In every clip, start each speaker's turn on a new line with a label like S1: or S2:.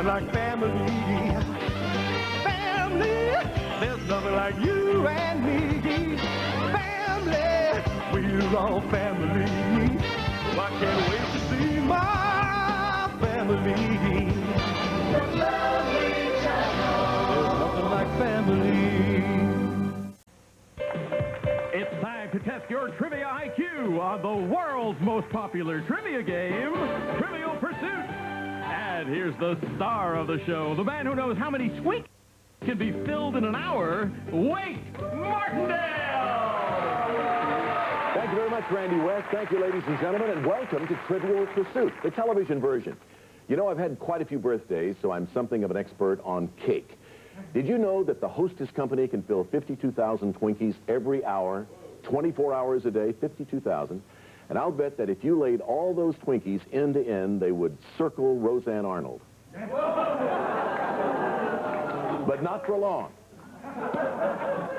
S1: nothing like family. Family, there's nothing like you and me. Family, we're all family. I can't wait to see my family. There's nothing like family.
S2: It's time to test your trivia IQ on the world's most popular trivia game, Trivial Pursuit. And here's the star of the show, the man who knows how many Twinkies can be filled in an hour, Wink Martindale!
S3: Thank you very much, Randy West. Thank you, ladies and gentlemen, and welcome to Trivial Pursuit, the television version. You know, I've had quite a few birthdays, so I'm something of an expert on cake. Did you know that the Hostess Company can fill 52,000 Twinkies every hour, 24 hours a day, 52,000? And I'll bet that if you laid all those Twinkies end to end, they would circle Roseanne Arnold. But not for long.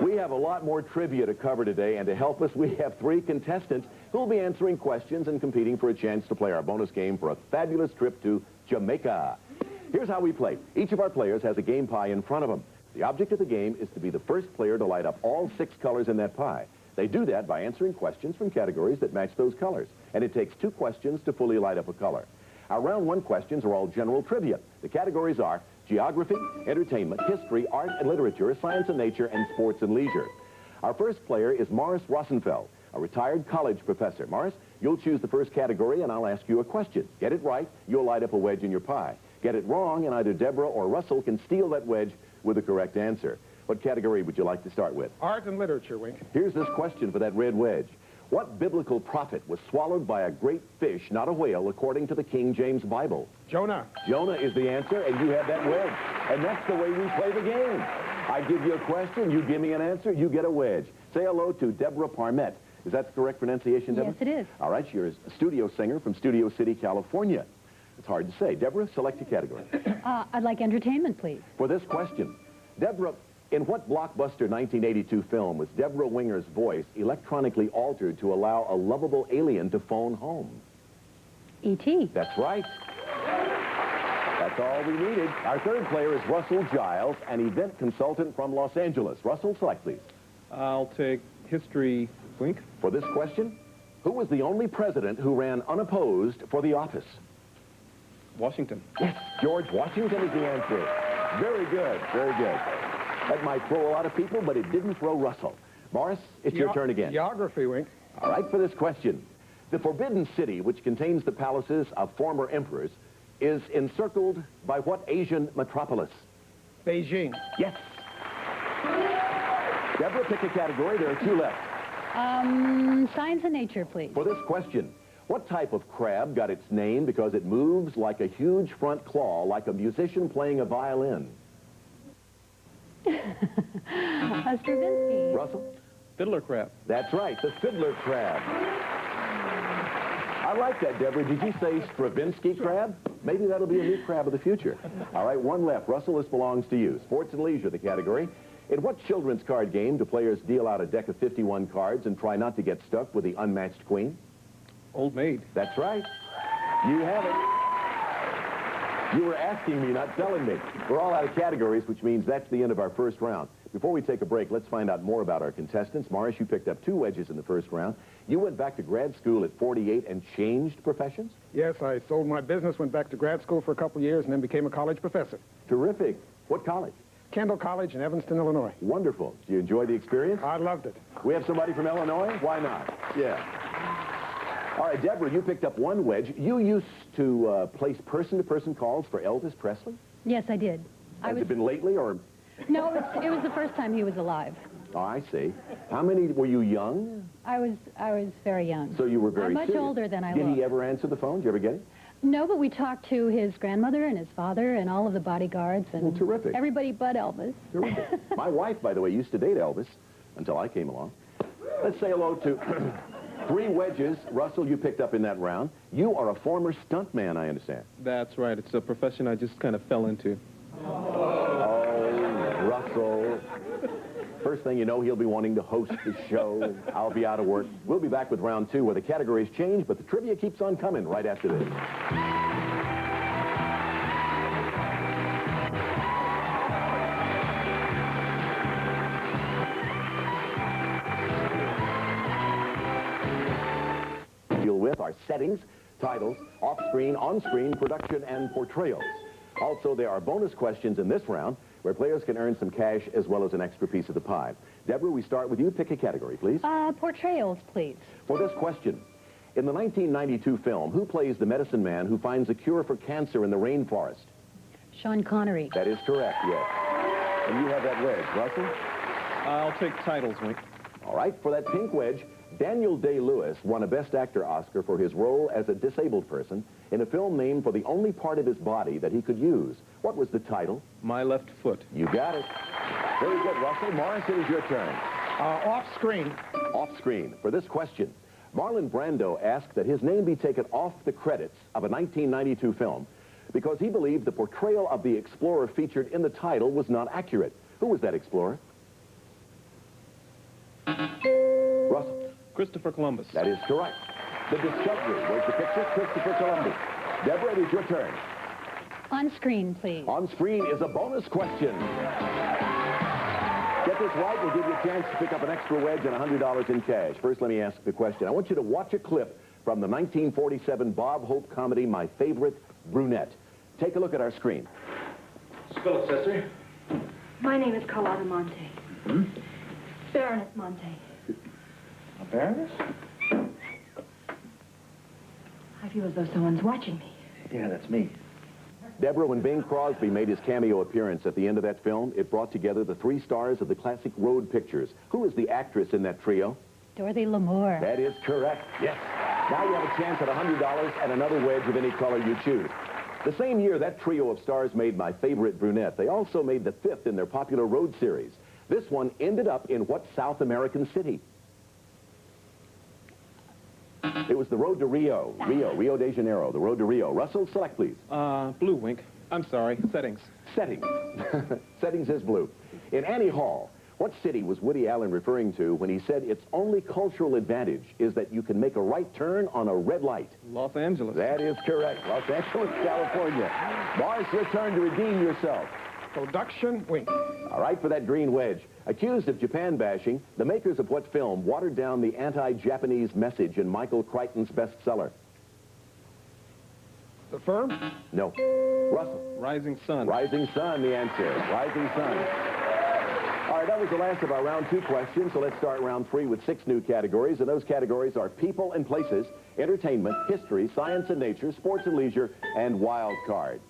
S3: We have a lot more trivia to cover today, and to help us, we have 3 contestants who will be answering questions and competing for a chance to play our bonus game for a fabulous trip to Jamaica. Here's how we play. Each of our players has a game pie in front of them. The object of the game is to be the first player to light up all 6 colors in that pie. They do that by answering questions from categories that match those colors, and it takes 2 questions to fully light up a color. Our round 1 questions are all general trivia. The categories are geography, entertainment, history, art and literature, science and nature, and sports and leisure. Our first player is Morris Rosenfeld, a retired college professor. Morris, you'll choose the first category, and I'll ask you a question. Get it right, you'll light up a wedge in your pie. Get it wrong, and either Deborah or Russell can steal that wedge with the correct answer. What category would you like to start with?
S4: Art and literature, Wink.
S3: Here's this question for that red wedge. What biblical prophet was swallowed by a great fish, not a whale, according to the King James Bible?
S4: Jonah.
S3: Jonah is the answer, and you have that wedge. And that's the way we play the game. I give you a question, you give me an answer, you get a wedge. Say hello to Deborah Parmet. Is that the correct pronunciation, Deborah?
S5: Yes, it is.
S3: All right, you're a studio singer from Studio City, California. It's hard to say. Deborah, select your category.
S5: I'd like entertainment, please.
S3: For this question, Deborah, in what blockbuster 1982 film was Deborah Winger's voice electronically altered to allow a lovable alien to phone home?
S5: E.T.
S3: That's right. That's all we needed. Our third player is Russell Giles, an event consultant from Los Angeles. Russell, select, please.
S4: I'll take history, Wink.
S3: For this question, who was the only president who ran unopposed for the office?
S4: Washington.
S3: Yes, George Washington is the answer. Very good, very good. That might throw a lot of people, but it didn't throw Russell. Morris, it's your turn again.
S4: Geography, Wink.
S3: All right, for this question. The Forbidden City, which contains the palaces of former emperors, is encircled by what Asian metropolis?
S4: Beijing.
S3: Yes. Deborah, pick a category. There are 2 left.
S5: Science and nature, please.
S3: For this question, what type of crab got its name because it moves like a huge front claw, like a musician playing a violin?
S5: Stravinsky.
S3: Russell?
S4: Fiddler crab.
S3: That's right, the fiddler crab. I like that, Deborah. Did you say Stravinsky crab? Maybe that'll be a new crab of the future. All right, 1 left. Russell, this belongs to you. Sports and leisure, the category. In what children's card game do players deal out a deck of 51 cards and try not to get stuck with the unmatched queen?
S4: Old Maid.
S3: That's right. You have it. You were asking me, not telling me. We're all out of categories, which means that's the end of our first round. Before we take a break, let's find out more about our contestants. Morris, you picked up 2 wedges in the first round. You went back to grad school at 48 and changed professions?
S4: Yes, I sold my business, went back to grad school for a couple years, and then became a college professor.
S3: Terrific. What college?
S4: Kendall College in Evanston, Illinois.
S3: Wonderful. Did you enjoy the experience?
S4: I loved it.
S3: We have somebody from Illinois? Why not? Yeah. All right, Deborah, you picked up 1 wedge. You used to place person-to-person calls for Elvis Presley?
S5: Yes, I did.
S3: Has it been lately, or?
S5: No, it was the first time he was alive.
S3: Oh, I see. How many, were you young?
S5: I was very young.
S3: So you were very
S5: I'm much
S3: serious.
S5: older than I
S3: Did
S5: look.
S3: he ever answer the phone? Did you ever get it?
S5: No, but we talked to his grandmother and his father and all of the bodyguards and
S3: Well, terrific.
S5: everybody but Elvis.
S3: Terrific. My wife, by the way, used to date Elvis until I came along. Let's say hello to 3 wedges. Russell, you picked up in that round. You are a former stuntman, I understand.
S4: That's right. It's a profession I just kind of fell into.
S3: Oh, Russell. First thing you know, he'll be wanting to host the show. I'll be out of work. We'll be back with round 2 where the categories change, but the trivia keeps on coming right after this. are settings, titles, off-screen, on-screen, production, and portrayals. Also, there are bonus questions in this round where players can earn some cash as well as an extra piece of the pie. Deborah, we start with you. Pick a category, please.
S5: Portrayals, please.
S3: For this question, in the 1992 film, who plays the medicine man who finds a cure for cancer in the rainforest?
S5: Sean Connery.
S3: That is correct, yes. And you have that wedge. Russell?
S6: I'll take titles, Wink.
S3: All right, for that pink wedge, Daniel Day-Lewis won a Best Actor Oscar for his role as a disabled person in a film named for the only part of his body that he could use. What was the title?
S6: My Left Foot.
S3: You got it. Very good, Russell. Morris, it is your turn.
S4: Off-screen.
S3: Off-screen. For this question, Marlon Brando asked that his name be taken off the credits of a 1992 film because he believed the portrayal of the explorer featured in the title was not accurate. Who was that explorer? Russell?
S6: Christopher Columbus.
S3: That is correct. The Discovery was the picture, Christopher Columbus. Deborah, it is your turn.
S5: On screen, please.
S3: On screen is a bonus question. Get this right, we'll give you a chance to pick up an extra wedge and $100 in cash. First, let me ask the question. I want you to watch a clip from the 1947 Bob Hope comedy, My Favorite Brunette. Take a look at our screen.
S6: Spell it, sister.
S7: My name is Carlotta Monte. Baroness Monte.
S6: A baroness?
S7: I feel as though someone's watching me.
S6: Yeah, that's me.
S3: Deborah, when Bing Crosby made his cameo appearance at the end of that film, it brought together the three stars of the classic road pictures. Who is the actress in that trio?
S5: Dorothy Lamour.
S3: That is correct, yes. Now you have a chance at $100 and another wedge of any color you choose. The same year that trio of stars made My Favorite Brunette, they also made the fifth in their popular road series. This one ended up in what South American city? It was the Road to Rio. Rio de Janeiro, the Road to Rio. Russell, select, please.
S6: Blue, Wink. I'm sorry, settings.
S3: Settings. Settings is blue. In Annie Hall, what city was Woody Allen referring to when he said its only cultural advantage is that you can make a right turn on a red light?
S6: Los Angeles.
S3: That is correct. Los Angeles, California. Morris, your turn to redeem yourself.
S4: Production, Wink.
S3: All right, for that green wedge. Accused of Japan bashing, the makers of what film watered down the anti-Japanese message in Michael Crichton's bestseller?
S4: The Firm?
S3: No. Russell?
S6: Rising Sun.
S3: Rising Sun, the answer. Rising Sun. All right, that was the last of our round two questions, so let's start round three with 6 new categories, and those categories are people and places, entertainment, history, science and nature, sports and leisure, and wild card.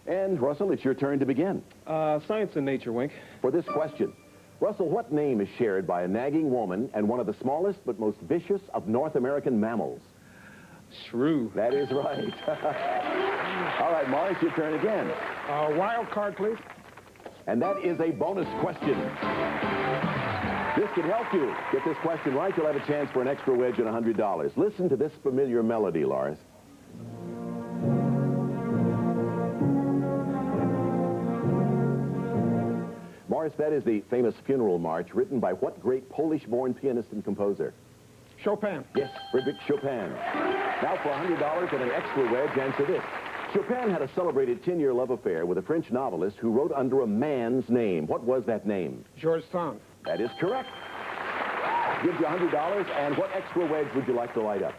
S3: And, Russell, it's your turn to begin.
S6: Science and nature, Wink.
S3: For this question, Russell, what name is shared by a nagging woman and one of the smallest but most vicious of North American mammals?
S6: Shrew.
S3: That is right. All right, Morris, your turn again.
S4: Wild card, please.
S3: And that is a bonus question. This could help you. Get this question right, you'll have a chance for an extra wedge and $100. Listen to this familiar melody, Lars. Morris, that is the famous funeral march written by what great Polish-born pianist and composer?
S4: Chopin.
S3: Yes, Frédéric Chopin. Now for $100 and an extra wedge, answer this. Chopin had a celebrated 10-year love affair with a French novelist who wrote under a man's name. What was that name?
S4: Georges Sand.
S3: That is correct. Gives you $100, and what extra wedge would you like to light up?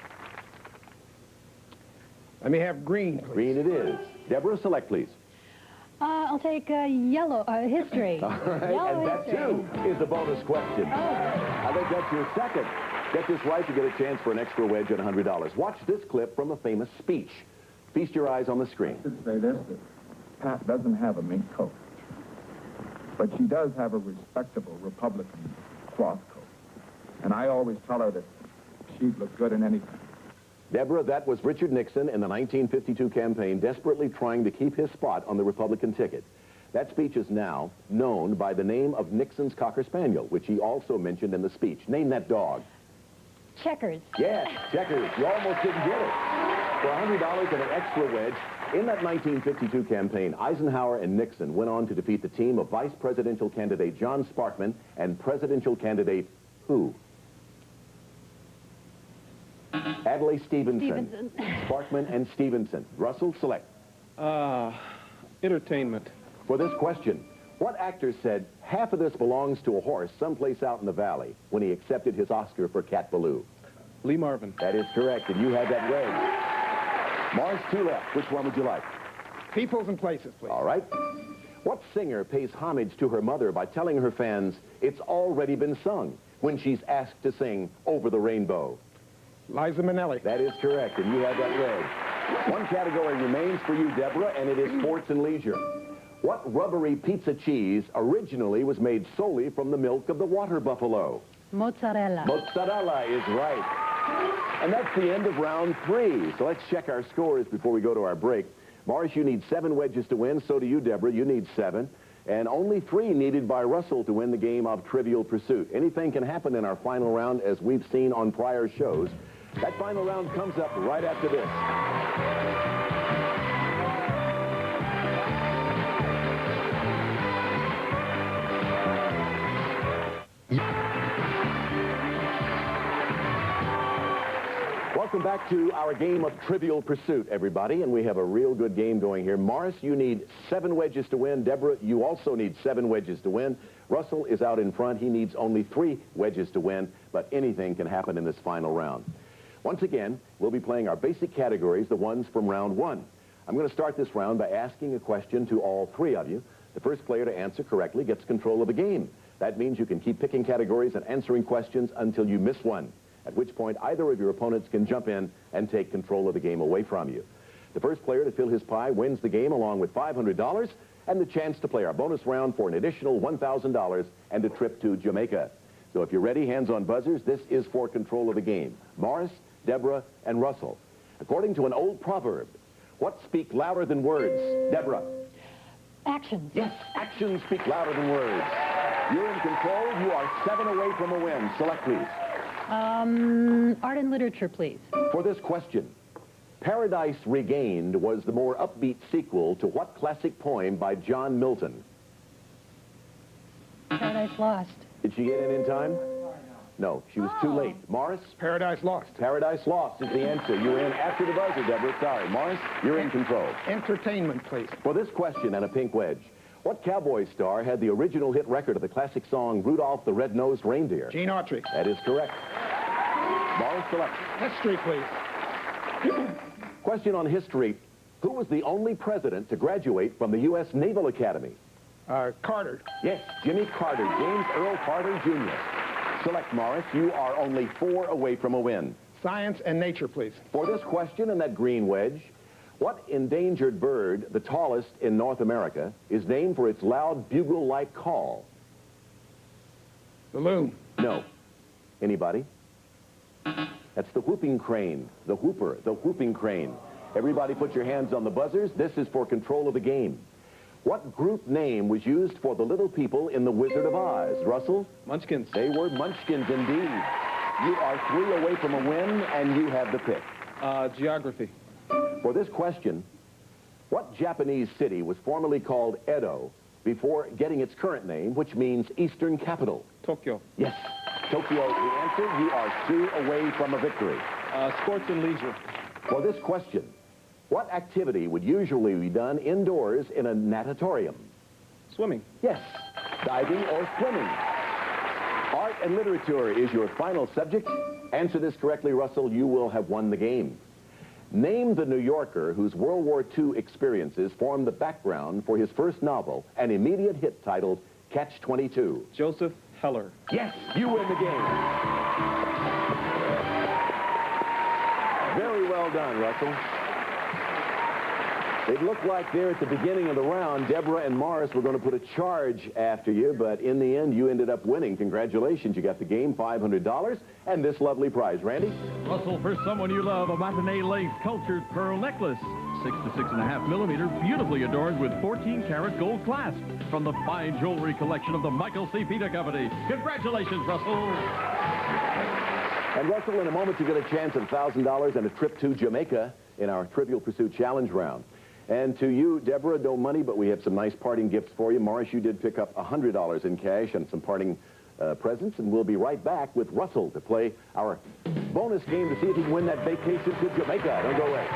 S4: Let me have green, please.
S3: Green it is. Deborah, select, please.
S5: I'll take yellow, history.
S3: All right,
S5: Yellow
S3: and that,
S5: history.
S3: too, is a bonus question. I think that's your second. Get this right, you get a chance for an extra wedge and $100. Watch this clip from a famous speech. Feast your eyes on the screen.
S8: I should say this, that Pat doesn't have a mink coat, but she does have a respectable Republican cloth coat. And I always tell her that she'd look good in anything.
S3: Deborah, that was Richard Nixon in the 1952 campaign, desperately trying to keep his spot on the Republican ticket. That speech is now known by the name of Nixon's Cocker Spaniel, which he also mentioned in the speech. Name that dog.
S5: Checkers.
S3: Yes, Checkers. You almost didn't get it. For $100 and an extra wedge, in that 1952 campaign, Eisenhower and Nixon went on to defeat the team of vice presidential candidate John Sparkman and presidential candidate who? Adlai Stevenson. Sparkman and Stevenson. Russell, select.
S6: Entertainment.
S3: For this question, what actor said, half of this belongs to a horse someplace out in the valley when he accepted his Oscar for Cat Ballou?
S6: Lee Marvin.
S3: That is correct, and you had that wedge. Morris, 2 left. Which one would you like?
S4: Peoples and places, please.
S3: All right. What singer pays homage to her mother by telling her fans it's already been sung when she's asked to sing Over the Rainbow?
S4: Liza Minnelli.
S3: That is correct, and you have that wedge. One category remains for you, Deborah, and it is sports and leisure. What rubbery pizza cheese originally was made solely from the milk of the water buffalo?
S5: Mozzarella.
S3: Mozzarella is right. And that's the end of round 3. So let's check our scores before we go to our break. Morris, you need 7 wedges to win. So do you, Deborah. You need 7. And only 3 needed by Russell to win the game of Trivial Pursuit. Anything can happen in our final round, as we've seen on prior shows. That final round comes up right after this. Welcome back to our game of Trivial Pursuit, everybody, and we have a real good game going here. Morris, you need 7 wedges to win. Deborah, you also need 7 wedges to win. Russell is out in front. He needs only 3 wedges to win, but anything can happen in this final round. Once again, we'll be playing our basic categories, the ones from round 1. I'm going to start this round by asking a question to all 3 of you. The first player to answer correctly gets control of the game. That means you can keep picking categories and answering questions until you miss one, at which point either of your opponents can jump in and take control of the game away from you. The first player to fill his pie wins the game along with $500 and the chance to play our bonus round for an additional $1,000 and a trip to Jamaica. So if you're ready, hands on buzzers, this is for control of the game. Morris, Deborah, and Russell. According to an old proverb, what speak louder than words? Deborah.
S5: Actions.
S3: Yes, actions speak louder than words. You're in control. You are 7 away from a win. Select, please.
S5: Art and literature, please.
S3: For this question, Paradise Regained was the more upbeat sequel to what classic poem by John Milton?
S5: Paradise Lost.
S3: Did she get in time? No, she was too late. Morris?
S4: Paradise Lost.
S3: Paradise Lost is the answer. You're in after the buzzer, Deborah. Sorry. Morris, you're in control.
S4: Entertainment, please.
S3: For this question and a pink wedge, what cowboy star had the original hit record of the classic song Rudolph the Red-Nosed Reindeer?
S4: Gene Autry.
S3: That is correct. Morris, select.
S4: History, please.
S3: Question on history. Who was the only president to graduate from the U.S. Naval Academy?
S4: Carter.
S3: Yes, Jimmy Carter, James Earl Carter, Jr. Select, Morris. You are only 4 away from a win.
S4: Science and nature, please.
S3: For this question and that green wedge, what endangered bird, the tallest in North America, is named for its loud bugle-like call?
S4: The loon.
S3: No. Anybody? That's the whooping crane, the whooper, the whooping crane. Everybody put your hands on the buzzers. This is for control of the game. What group name was used for the little people in The Wizard of Oz? Russell?
S6: Munchkins.
S3: They were Munchkins, indeed. You are 3 away from a win, and you have the pick.
S6: Geography.
S3: For this question, what Japanese city was formerly called Edo before getting its current name, which means Eastern Capital?
S6: Tokyo.
S3: Yes, Tokyo, the answer. You are 2 away from a victory.
S6: Sports and leisure.
S3: For this question, what activity would usually be done indoors in a natatorium?
S6: Swimming.
S3: Yes, diving or swimming. Art and literature is your final subject. Answer this correctly, Russell. You will have won the game. Name the New Yorker whose World War II experiences formed the background for his first novel, an immediate hit titled Catch-22.
S6: Joseph Heller.
S3: Yes, you win the game. Very well done, Russell. It looked like there at the beginning of the round, Deborah and Morris were going to put a charge after you, but in the end, you ended up winning. Congratulations. You got the game, $500, and this lovely prize. Randy?
S2: Russell, for someone you love, a matinee-length cultured pearl necklace. 6 to 6.5 millimeter, beautifully adorned with 14-karat gold clasp from the fine jewelry collection of the Michael C. Pita Company. Congratulations, Russell.
S3: And Russell, in a moment, you get a chance at $1,000 and a trip to Jamaica in our Trivial Pursuit Challenge round. And to you, Deborah, no money, but we have some nice parting gifts for you. Morris, you did pick up $100 in cash and some parting presents, and we'll be right back with Russell to play our bonus game to see if he can win that vacation to Jamaica. Don't go away.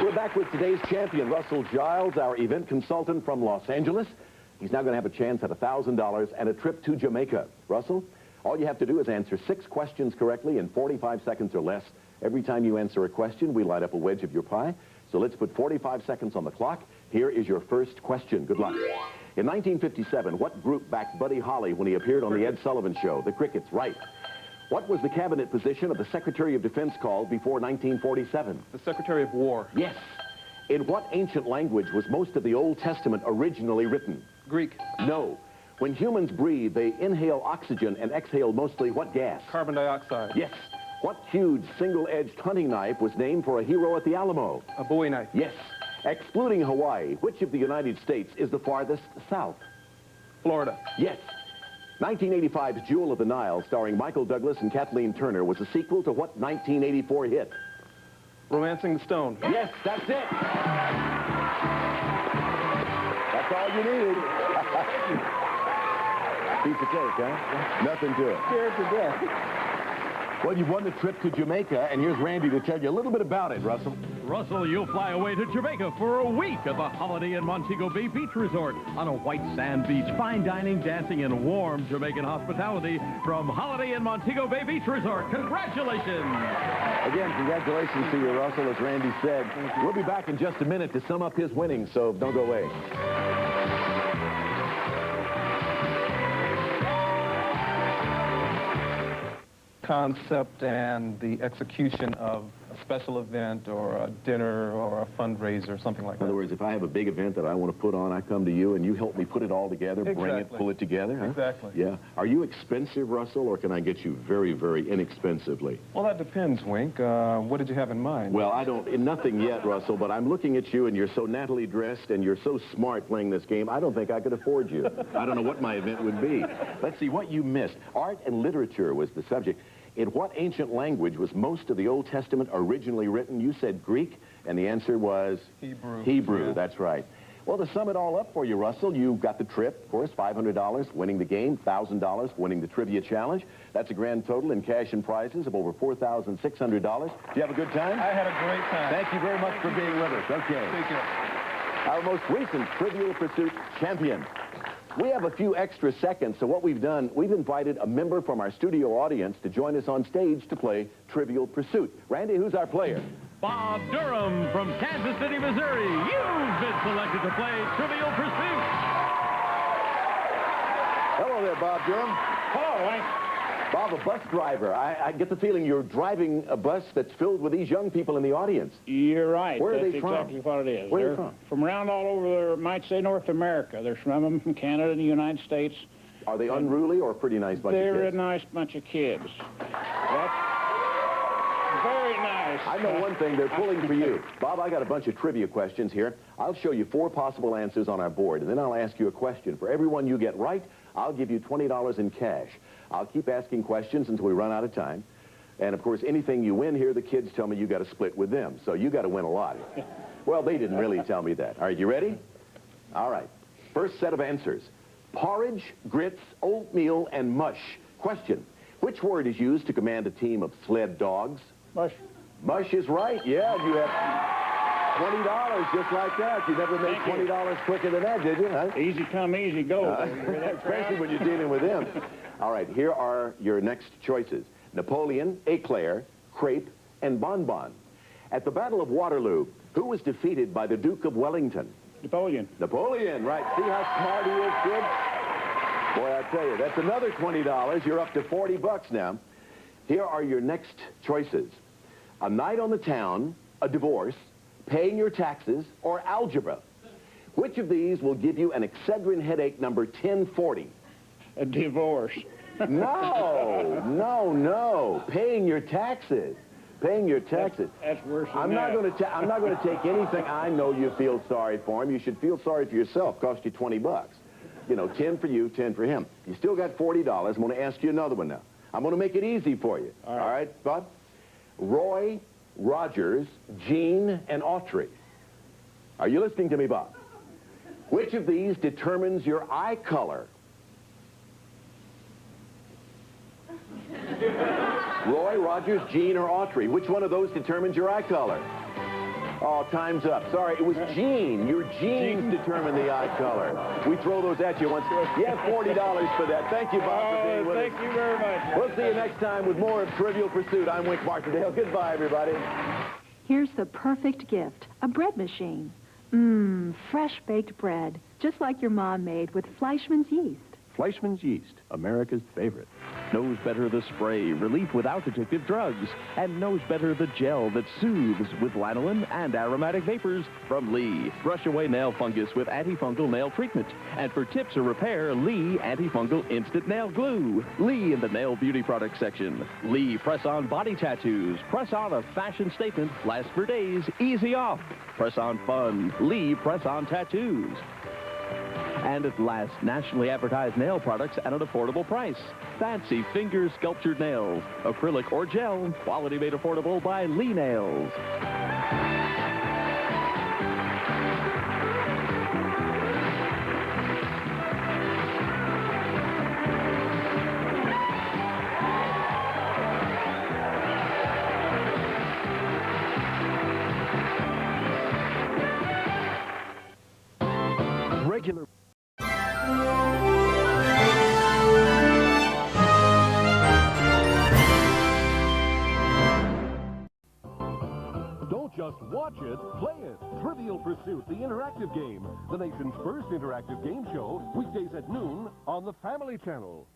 S3: We're back with today's champion, Russell Giles, our event consultant from Los Angeles. He's now going to have a chance at $1,000 and a trip to Jamaica. Russell, all you have to do is answer 6 questions correctly in 45 seconds or less. Every time you answer a question, we light up a wedge of your pie. So let's put 45 seconds on the clock. Here is your first question. Good luck. In 1957, what group backed Buddy Holly when he appeared on the Ed Sullivan Show? The Crickets, right. What was the cabinet position of the Secretary of Defense called before 1947?
S6: The Secretary of War.
S3: Yes. In what ancient language was most of the Old Testament originally written?
S6: Greek.
S3: No. When humans breathe, they inhale oxygen and exhale mostly what gas?
S6: Carbon dioxide.
S3: Yes. What huge single-edged hunting knife was named for a hero at the Alamo?
S6: A Bowie knife.
S3: Yes. Excluding Hawaii, which of the United States is the farthest south?
S6: Florida.
S3: Yes. 1985's Jewel of the Nile, starring Michael Douglas and Kathleen Turner, was a sequel to what 1984 hit?
S6: Romancing the Stone.
S3: Yes, that's it. That's all you needed. Piece of cake, huh? Nothing to it.
S4: Scared to death.
S3: Well, you've won the trip to Jamaica, and here's Randy to tell you a little bit about it, Russell.
S2: Russell, you'll fly away to Jamaica for a week at the Holiday Inn Montego Bay Beach Resort on a white sand beach. Fine dining, dancing, and warm Jamaican hospitality from Holiday Inn Montego Bay Beach Resort. Congratulations!
S3: Again, congratulations to you, Russell. As Randy said, we'll be back in just a minute to sum up his winnings, so don't go away.
S6: Concept and the execution of a special event or a dinner or a fundraiser, something like
S3: In other
S6: that.
S3: words, if I have a big event that I want to put on, I come to you and you help me put it all together, bring it,
S6: Exactly.
S3: pull it together, huh?
S6: Exactly.
S3: Yeah. Are you expensive, Russell, or can I get you very, very inexpensively?
S6: Well, that depends, Wink. What did you have in mind?
S3: Well, I don't, nothing yet, Russell, but I'm looking at you and you're so nattily dressed and you're so smart playing this game, I don't think I could afford you. I don't know what my event would be. Let's see what you missed. Art and literature was the subject. In what ancient language was most of the Old Testament originally written? You said Greek, and the answer was?
S6: Hebrew.
S3: Hebrew,
S6: Yeah.
S3: that's right. Well, to sum it all up for you, Russell, you got the trip, of course, $500, winning the game, $1,000, winning the trivia challenge. That's a grand total in cash and prizes of over $4,600. Did you have a good time?
S6: I had a great time.
S3: Thank you very much for being with us. Okay.
S6: Take care.
S3: Our most recent Trivial Pursuit champion. We have a few extra seconds, so what we've done, we've invited a member from our studio audience to join us on stage to play Trivial Pursuit. Randy, who's our player?
S2: Bob Durham from Kansas City, Missouri. You've been selected to play Trivial Pursuit.
S3: Hello there, Bob Durham.
S4: Hello, Hank.
S3: Bob, a bus driver. I get the feeling you're driving a bus that's filled with these young people in the audience.
S9: You're right.
S3: Where are
S9: That's
S3: they from?
S9: exactly what it is.
S3: Where are
S9: They're
S3: they from?
S9: From around all over, might say, North America. There's some of them from Canada and the United States.
S3: Are they unruly or a pretty nice bunch of
S9: They're a
S3: kids?
S9: nice bunch of kids. That's very nice.
S3: I know one thing, they're pulling for you. Bob, I got a bunch of trivia questions here. I'll show you 4 possible answers on our board, and then I'll ask you a question. For every one you get right, I'll give you $20 in cash. I'll keep asking questions until we run out of time. And, of course, anything you win here, the kids tell me you got to split with them. So you got to win a lot. Well, they didn't really tell me that. All right, you ready? All right. First set of answers. Porridge, grits, oatmeal, and mush. Question. Which word is used to command a team of sled dogs?
S9: Mush.
S3: Mush is right. Yeah, you have $20 just like that. You never made
S9: Thank you.
S3: $20 quicker than that, did you? Huh?
S9: Easy come, easy go.
S3: Especially when you're dealing with them. All right, here are your next choices. Napoleon, eclair, crepe, and bonbon. At the Battle of Waterloo, who was defeated by the Duke of Wellington?
S9: Napoleon.
S3: Napoleon, right. See how smart he is, kid? Boy, I tell you, that's another $20. You're up to $40 now. Here are your next choices. A night on the town, a divorce, paying your taxes, or algebra. Which of these will give you an Excedrin headache number 1040?
S9: A divorce.
S3: No. Paying your taxes. Paying your taxes.
S9: That's worse than
S3: I'm not going to take anything. I know you feel sorry for him. You should feel sorry for yourself. Cost you $20. You know, 10 for you, 10 for him. You still got $40. I'm going to ask you another one now. I'm going to make it easy for you. All right, Bob? Roy, Rogers, Gene, and Autry. Are you listening to me, Bob? Which of these determines your eye color? Roy, Rogers, Gene, or Autry? Which one of those determines your eye color? Oh, time's up. Sorry, it was Gene. Your genes determine the eye color. We throw those at you once. You have $40 for that. Thank you, Bob, for being with us.
S9: Thank you very much.
S3: We'll see you next time with more of Trivial Pursuit. I'm Wink Martindale. Goodbye, everybody.
S10: Here's the perfect gift, a bread machine. Fresh baked bread, just like your mom made with Fleischmann's yeast.
S11: Fleischmann's yeast, America's favorite. Knows better the spray, relief without addictive drugs, and knows better the gel that soothes with lanolin and aromatic vapors from Lee. Brush away nail fungus with antifungal nail treatment. And for tips or repair, Lee Antifungal Instant Nail Glue. Lee in the nail beauty product section. Lee press-on body tattoos. Press on a fashion statement. Lasts for days. Easy off. Press on fun. Lee press-on tattoos. And at last, nationally advertised nail products at an affordable price. Fancy finger sculptured nails, acrylic or gel, quality made affordable by Lee Nails. Regular.
S12: Don't just watch it, play it. Trivial Pursuit, the interactive game. The nation's first interactive game show, weekdays at noon on the Family Channel.